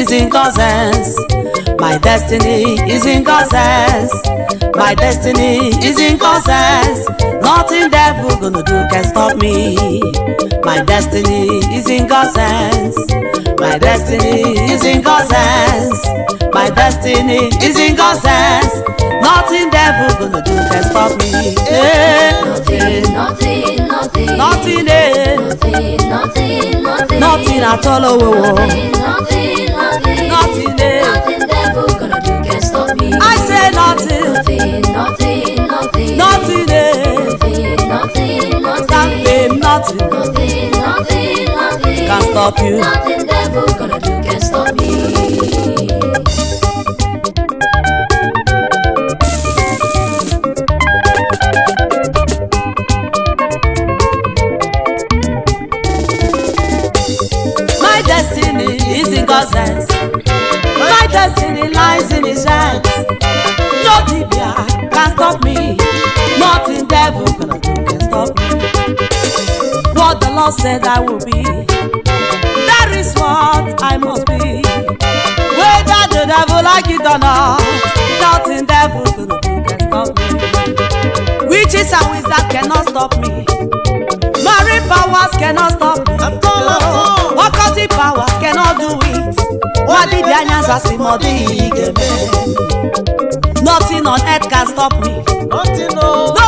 is in God's hands. My destiny is in God's hands. My destiny is in God's hands. Nothing devil gonna do can stop me. My destiny is in God's hands. My destiny is in God's hands. My destiny is in God's hands. Nothing devil gonna do can stop me. Nothing, nothing at all. Nothing devil gonna do can stop me. I say nothing. Nothing, nothing can stop you. Nothing devil gonna do can stop me. My destiny is in God's hands. My destiny lies in His hands. No Libya can stop me. Nothing devil gonna do can stop me. What the Lord said I will be, that is what I must be. Whether the devil like it or not, nothing devil gonna do can stop me. Witches and wizards cannot stop me. Marine powers cannot stop me. Occult powers cannot do it. Nothing on earth can stop me. No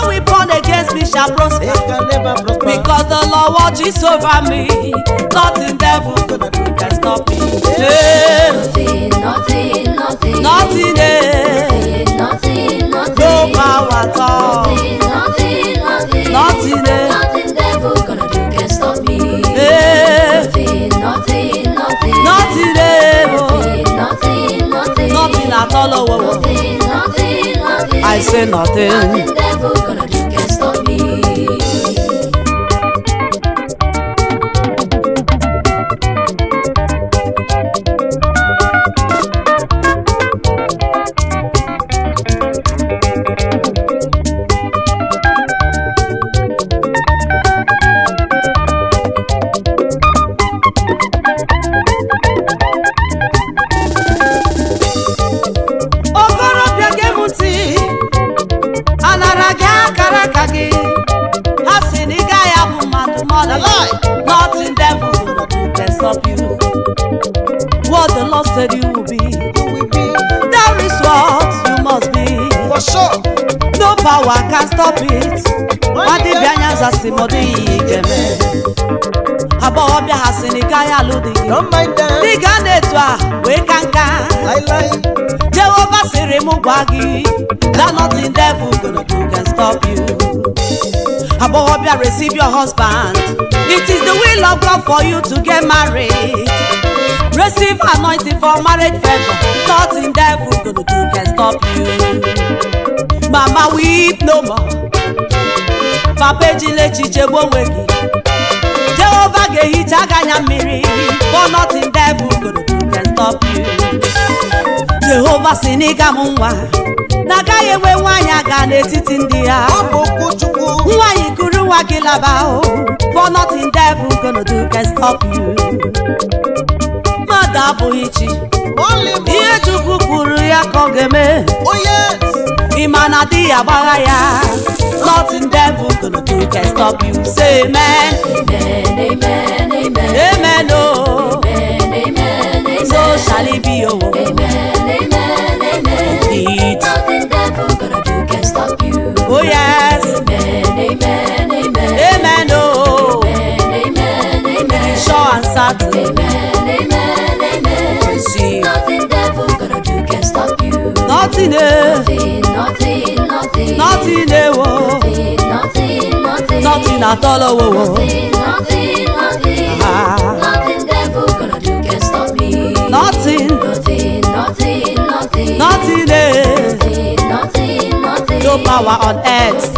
weapon against me shall prosper. Because the Lord watches over me. Nothing devil gonna do can stop me. Nothing, no power at all. Nothing devil gonna do can stop me. Nothing at all. I say nothing. Nothing devil gonna do can stop me. Nothing devil can stop you. What the Lord said you will be, that is what you must be. For sure. No power can stop it. Wadi bianyaza simodi igeme. Abobia hasini kaya ludi. Don't mind them. Diga netwa we kanka. I lie. Jehovah sirimu gwagi. That nothing devil gonna do can stop you. Abobia receive your husband. It is the will of God for you to get married. Receive anointing for marriage favor. Nothing devil gonna do can stop you. Mama weep no more. Papa jile chiche wonwegi. Jehovah gehicha ganya miri. For nothing devil gonna do can stop you. Jehovah siniga munwa. Naga yewe wanya ga n'etiti ndị ya. Nwanyi kuru nwa gị laba o. For nothing devil gonna do can stop you. Mmadụ abụghị chi. Ihe Chukwu kwuru ya ka ọ ga-eme. Ịma na di ya gbagha ya. Nothing devil gonna do can stop you. Say amen. Amen, amen, Amen, oh. amen, amen, amen. So shall it be, oh. Amen, amen, amen. Indeed. Nothing devil gonna do can stop you. Oh yes. Amen, amen, amen. Amen, oh. Amen, amen, amen. Sure and certain. Amen, amen, amen. Receive. Nothing devil gonna do can stop you. Nothing, Nothing, nothing, nothing, nothing, nothing at all, oh. nothing, Ah. nothing devil gonna do can stop me. Nothing, Nothing, nothing, nothing, no power on earth